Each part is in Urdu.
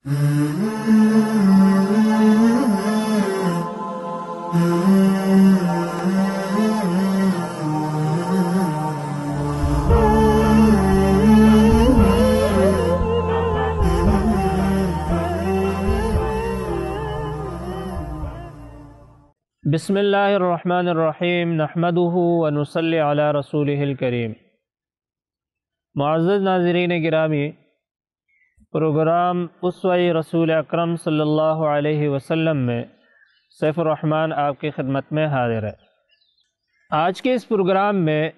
بسم اللہ الرحمن الرحیم نحمدہ ونصلی علی رسولہ الکریم۔ معزز ناظرین گرامی، پروگرام اسوہ رسول اکرم صلی اللہ علیہ وسلم میں سیف الرحمن آپ کی خدمت میں حاضر ہے۔ آج کے اس پروگرام میں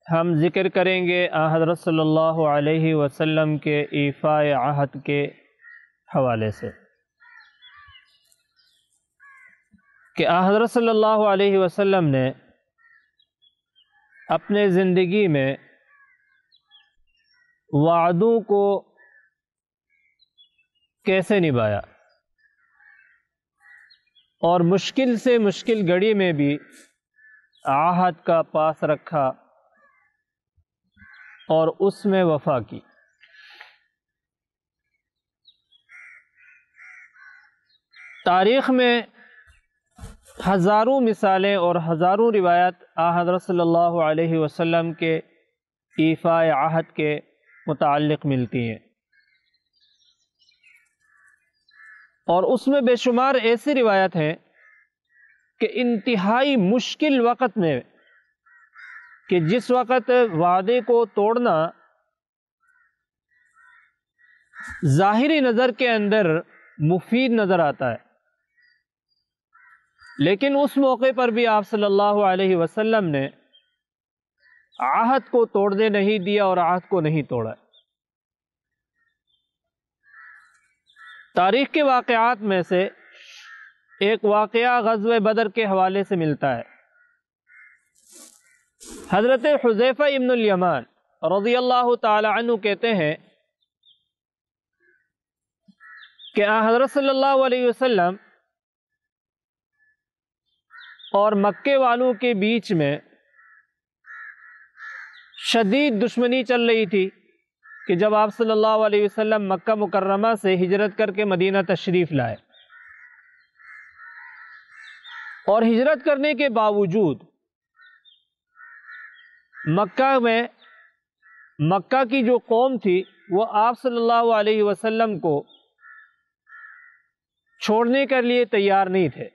ہم ذکر کریں گے حضرت صلی اللہ علیہ وسلم کے ایفاء عہد کے حوالے سے کہ حضرت صلی اللہ علیہ وسلم نے اپنے زندگی میں وعدوں کو کیسے نبھایا اور مشکل سے مشکل گھڑی میں بھی عہد کا پاس رکھا اور اس میں وفا کی۔ تاریخ میں ہزاروں مثالیں اور ہزاروں روایت حضرت صلی اللہ علیہ وسلم کے ایفاء عہد کے متعلق ملتی ہیں، اور اس میں بے شمار ایسی روایت ہیں کہ انتہائی مشکل وقت میں، کہ جس وقت وعدے کو توڑنا ظاہری نظر کے اندر مفید نظر آتا ہے، لیکن اس موقع پر بھی آپ صلی اللہ علیہ وسلم نے عہد کو توڑنے نہیں دیا اور عہد کو نہیں توڑا۔ تاریخ کے واقعات میں سے ایک واقعہ غزوہ بدر کے حوالے سے ملتا ہے۔ حضرت حذیفہ ابن الیمان رضی اللہ تعالی عنہ کہتے ہیں کہ حضرت صلی اللہ علیہ وسلم اور مکے والوں کے بیچ میں شدید دشمنی چل رہی تھی کہ جب آپ صلی اللہ علیہ وسلم مکہ مکرمہ سے ہجرت کر کے مدینہ تشریف لائے، اور ہجرت کرنے کے باوجود مکہ کی جو قوم تھی وہ آپ صلی اللہ علیہ وسلم کو چھوڑنے کے لیے تیار نہیں تھے۔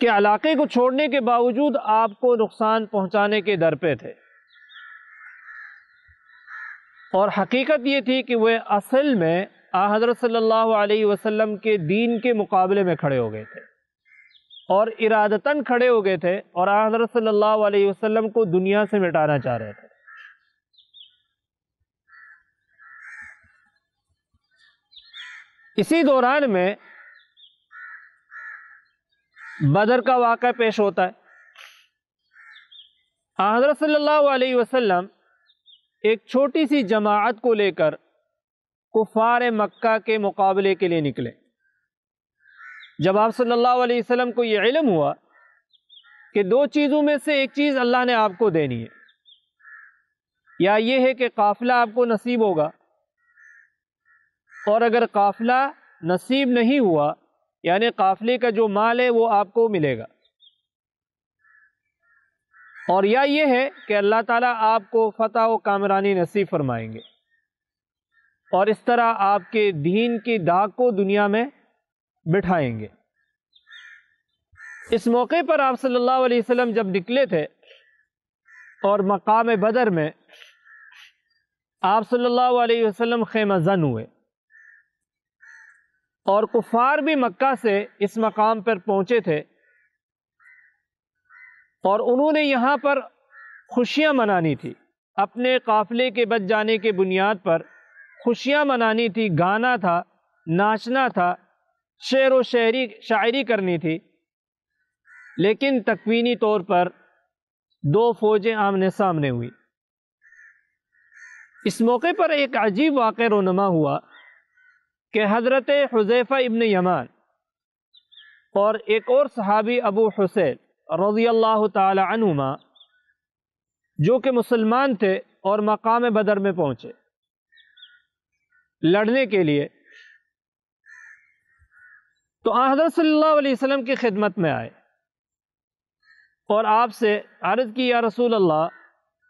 کہ علاقے کو چھوڑنے کے باوجود آپ کو نقصان پہنچانے کے در پہ تھے، اور حقیقت یہ تھی کہ وہ اصل میں حضرت صلی اللہ علیہ وسلم کے دین کے مقابلے میں کھڑے ہو گئے تھے، اور ارادتاً کھڑے ہو گئے تھے، اور حضرت صلی اللہ علیہ وسلم کو دنیا سے مٹانا چاہ رہے تھے۔ اسی دوران میں بدر کا واقعہ پیش ہوتا ہے۔ حضرت صلی اللہ علیہ وسلم ایک چھوٹی سی جماعت کو لے کر کفار مکہ کے مقابلے کے لیے نکلے۔ جب آپ صلی اللہ علیہ وسلم کو یہ علم ہوا کہ دو چیزوں میں سے ایک چیز اللہ نے آپ کو دینی ہے، یا یہ ہے کہ قافلہ آپ کو نصیب ہوگا، اور اگر قافلہ نصیب نہیں ہوا یعنی قافلے کا جو مال ہے وہ آپ کو ملے گا، اور یا یہ ہے کہ اللہ تعالیٰ آپ کو فتح و کامرانی نصیب فرمائیں گے، اور اس طرح آپ کے دین کی داغ کو دنیا میں بٹھائیں گے۔ اس موقع پر آپ صلی اللہ علیہ وسلم جب نکلے تھے اور مقام بدر میں آپ صلی اللہ علیہ وسلم خیمہ زن ہوئے، اور کفار بھی مکہ سے اس مقام پر پہنچے تھے، اور انہوں نے یہاں پر خوشیاں منانی تھی، اپنے قافلے کے بچ جانے کے بنیاد پر خوشیاں منانی تھی، گانا تھا، ناچنا تھا، شعر و شاعری کرنی تھی، لیکن تکوینی طور پر دو فوجیں آمنے سامنے ہوئی۔ اس موقع پر ایک عجیب واقعہ رونما ہوا کہ حضرت حذیفہ ابن یمان اور ایک اور صحابی ابو حسین رضی اللہ تعالی عنہما جو کہ مسلمان تھے اور مقام بدر میں پہنچے لڑنے کے لیے، تو آن حضرت صلی اللہ علیہ وسلم کی خدمت میں آئے اور آپ سے عرض کی، یا رسول اللہ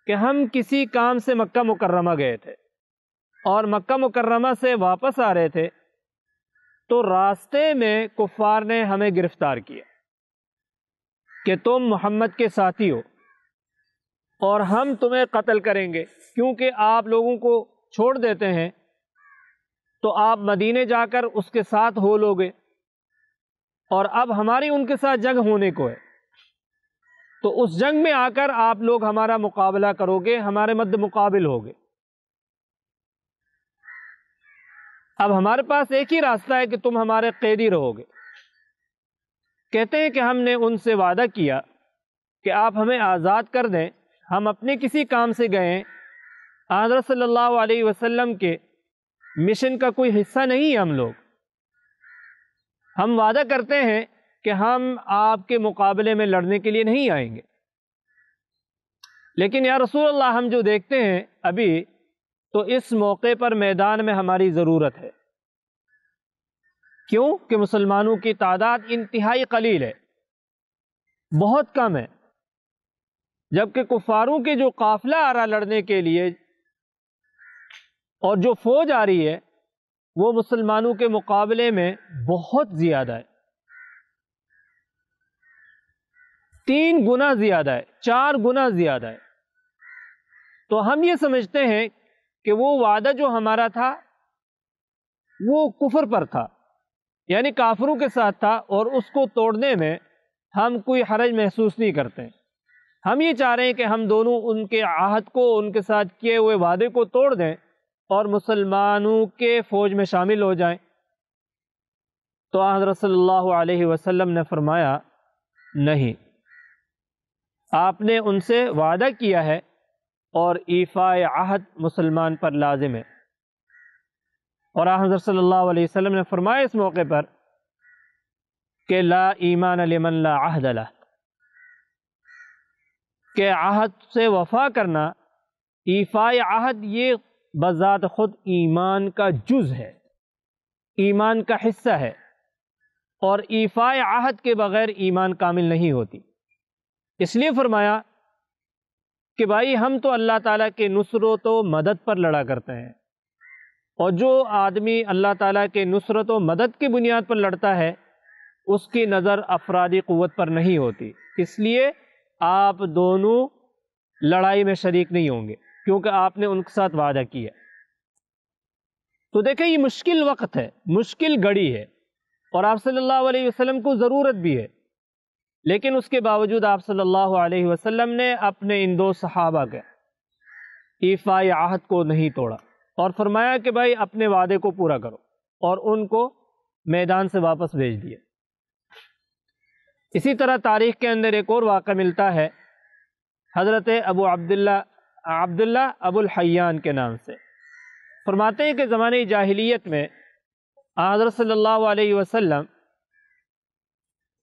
کہ ہم کسی کام سے مکہ مکرمہ گئے تھے اور مکہ مکرمہ سے واپس آ رہے تھے، تو راستے میں کفار نے ہمیں گرفتار کیا کہ تم محمد کے ساتھی ہو اور ہم تمہیں قتل کریں گے، کیونکہ آپ لوگوں کو چھوڑ دیتے ہیں تو آپ مدینے جا کر اس کے ساتھ ہو لوگے، اور اب ہماری ان کے ساتھ جنگ ہونے کو ہے، تو اس جنگ میں آ کر آپ لوگ ہمارا مقابلہ کرو گے، ہمارے مد مقابل ہوگے۔ اب ہمارے پاس ایک ہی راستہ ہے کہ تم ہمارے قیدی رہو گے۔ کہتے ہیں کہ ہم نے ان سے وعدہ کیا کہ آپ ہمیں آزاد کر دیں، ہم اپنے کسی کام سے گئے ہیں، حضرت صلی اللہ علیہ وسلم کے مشن کا کوئی حصہ نہیں ہے ہم لوگ، ہم وعدہ کرتے ہیں کہ ہم آپ کے مقابلے میں لڑنے کے لیے نہیں آئیں گے، لیکن یا رسول اللہ ہم جو دیکھتے ہیں ابھی، تو اس موقع پر میدان میں ہماری ضرورت ہے۔ کیوں کہ مسلمانوں کی تعداد انتہائی قلیل ہے، بہت کم ہے، جبکہ کفاروں کے جو قافلہ آ رہا لڑنے کے لیے اور جو فوج آ رہی ہے وہ مسلمانوں کے مقابلے میں بہت زیادہ ہے، 3 گنا زیادہ ہے، 4 گنا زیادہ ہے۔ تو ہم یہ سمجھتے ہیں کہ وہ وعدہ جو ہمارا تھا وہ کفر پر تھا، یعنی کافروں کے ساتھ تھا، اور اس کو توڑنے میں ہم کوئی حرج محسوس نہیں کرتے۔ ہم یہ چاہ رہے ہیں کہ ہم دونوں ان کے عہد کو، ان کے ساتھ کیے ہوئے وعدے کو توڑ دیں اور مسلمانوں کے فوج میں شامل ہو جائیں۔ تو حضرت صلی اللہ علیہ وسلم نے فرمایا، نہیں، آپ نے ان سے وعدہ کیا ہے اور ایفاء عہد مسلمان پر لازم ہے۔ اور حضرت صلی اللہ علیہ وسلم نے فرمایا اس موقع پر کہ لا ایمان لمن لا عہد لہ، کہ عہد سے وفا کرنا، ایفاء عہد، یہ بذات خود ایمان کا جز ہے، ایمان کا حصہ ہے، اور ایفاء عہد کے بغیر ایمان کامل نہیں ہوتی۔ اس لیے فرمایا کہ بھائی ہم تو اللہ تعالیٰ کے نصرت و مدد پر لڑا کرتے ہیں، اور جو آدمی اللہ تعالیٰ کے نصرت و مدد کی بنیاد پر لڑتا ہے اس کی نظر افرادی قوت پر نہیں ہوتی، اس لیے آپ دونوں لڑائی میں شریک نہیں ہوں گے، کیونکہ آپ نے ان کے ساتھ وعدہ کیا۔ تو دیکھیں یہ مشکل وقت ہے، مشکل گھڑی ہے، اور آپ صلی اللہ علیہ وسلم کو ضرورت بھی ہے، لیکن اس کے باوجود آپ صلی اللہ علیہ وسلم نے اپنے ان 2 صحابہ کے ایفاء عہد کو نہیں توڑا اور فرمایا کہ بھائی اپنے وعدے کو پورا کرو، اور ان کو میدان سے واپس بھیج دیا۔ اسی طرح تاریخ کے اندر ایک اور واقعہ ملتا ہے حضرت ابو عبداللہ ابو الحیان کے نام سے۔ فرماتے ہیں کہ زمانے جاہلیت میں حضرت صلی اللہ علیہ وسلم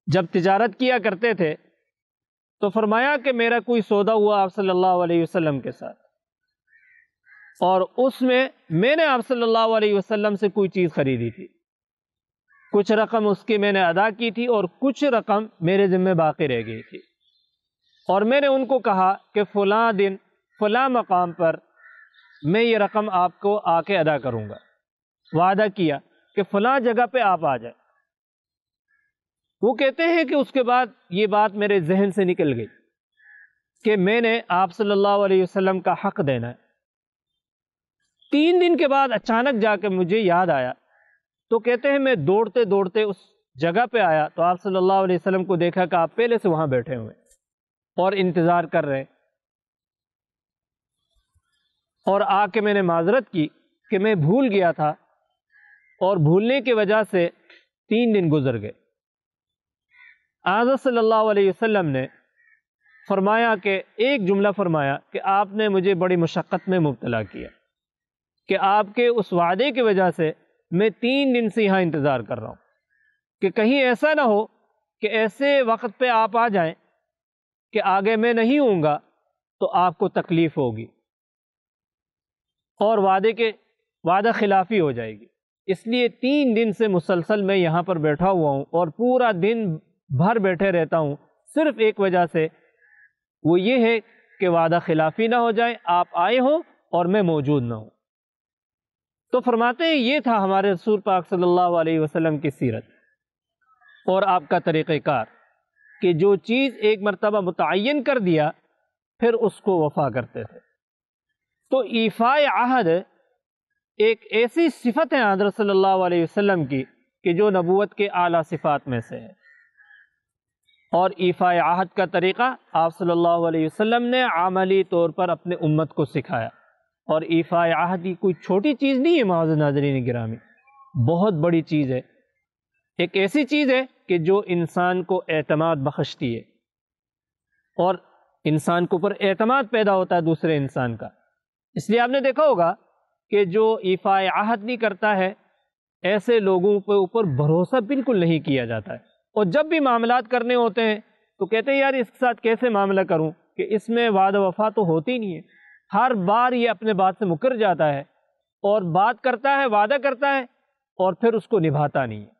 جب تجارت کیا کرتے تھے تو فرمایا کہ میرا کوئی سودا ہوا آپ صلی اللہ علیہ وسلم کے ساتھ، اور اس میں نے آپ صلی اللہ علیہ وسلم سے کوئی چیز خریدی تھی، کچھ رقم اس کی میں نے ادا کی تھی اور کچھ رقم میرے ذمہ باقی رہ گئی تھی، اور میں نے ان کو کہا کہ فلاں دن فلاں مقام پر میں یہ رقم آپ کو آ کے ادا کروں گا، وعدہ کیا کہ فلاں جگہ پہ آپ آ جائیں۔ وہ کہتے ہیں کہ اس کے بعد یہ بات میرے ذہن سے نکل گئی کہ میں نے آپ صلی اللہ علیہ وسلم کا حق دینا ہے۔ 3 دن کے بعد اچانک جا کے مجھے یاد آیا، تو کہتے ہیں میں دوڑتے دوڑتے اس جگہ پہ آیا تو آپ صلی اللہ علیہ وسلم کو دیکھا کہ آپ پہلے سے وہاں بیٹھے ہوئے اور انتظار کر رہے، اور آ کے میں نے معذرت کی کہ میں بھول گیا تھا، اور بھولنے کی وجہ سے 3 دن گزر گئے۔ حضرت صلی اللہ علیہ وسلم نے فرمایا کہ ایک جملہ فرمایا کہ آپ نے مجھے بڑی مشقت میں مبتلا کیا، کہ آپ کے اس وعدے کی وجہ سے میں 3 دن سے یہاں انتظار کر رہا ہوں، کہ کہیں ایسا نہ ہو کہ ایسے وقت پہ آپ آ جائیں کہ آگے میں نہیں ہوں گا تو آپ کو تکلیف ہوگی۔ اور وعدہ خلافی ہو جائے گی۔ اس لیے 3 دن سے مسلسل میں یہاں پر بیٹھا ہوا ہوں اور پورا دن بھر بیٹھے رہتا ہوں، صرف ایک وجہ سے، وہ یہ ہے کہ وعدہ خلافی نہ ہو جائے، آپ آئے ہوں اور میں موجود نہ ہوں۔ تو فرماتے ہیں یہ تھا ہمارے رسول پاک صلی اللہ علیہ وسلم کی سیرت اور آپ کا طریقہ کار، کہ جو چیز ایک مرتبہ متعین کر دیا پھر اس کو وفا کرتے تھے۔ تو ایفاء عہد ایک ایسی صفت ہے حضرت صلی اللہ علیہ وسلم کی کہ جو نبوت کے اعلیٰ صفات میں سے ہے، اور ایفاء عہد کا طریقہ آپ صلی اللہ علیہ وسلم نے عملی طور پر اپنے امت کو سکھایا۔ اور ایفاء عہد کی کوئی چھوٹی چیز نہیں ہے معزز ناظرین گرامی، بہت بڑی چیز ہے، ایک ایسی چیز ہے کہ جو انسان کو اعتماد بخشتی ہے اور انسان کے اوپر اعتماد پیدا ہوتا ہے دوسرے انسان کا۔ اس لیے آپ نے دیکھا ہوگا کہ جو ایفاء عہد نہیں کرتا ہے، ایسے لوگوں کے اوپر بھروسہ بالکل نہیں کیا جاتا ہے، اور جب بھی معاملات کرنے ہوتے ہیں تو کہتے ہیں یار اس کے ساتھ کیسے معاملہ کروں کہ اس میں وعدہ وفا تو ہوتی نہیں ہے، ہر بار یہ اپنے بات سے مکر جاتا ہے اور بات کرتا ہے، وعدہ کرتا ہے اور پھر اس کو نبھاتا نہیں ہے۔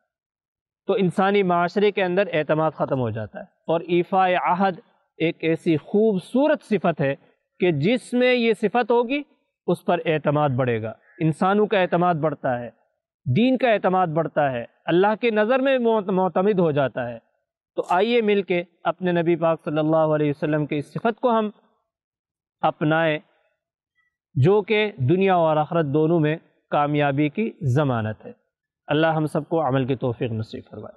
تو انسانی معاشرے کے اندر اعتماد ختم ہو جاتا ہے، اور ایفاء عہد ایک ایسی خوبصورت صفت ہے کہ جس میں یہ صفت ہوگی اس پر اعتماد بڑھے گا، انسانوں کا اعتماد بڑھتا ہے، دین کا اعتماد بڑھتا ہے، اللہ کے نظر میں معتمد ہو جاتا ہے۔ تو آئیے مل کے اپنے نبی پاک صلی اللہ علیہ وسلم کی اس صفت کو ہم اپنائیں، جو کہ دنیا اور آخرت دونوں میں کامیابی کی ضمانت ہے۔ اللہ ہم سب کو عمل کی توفیق نصیب فرمائے۔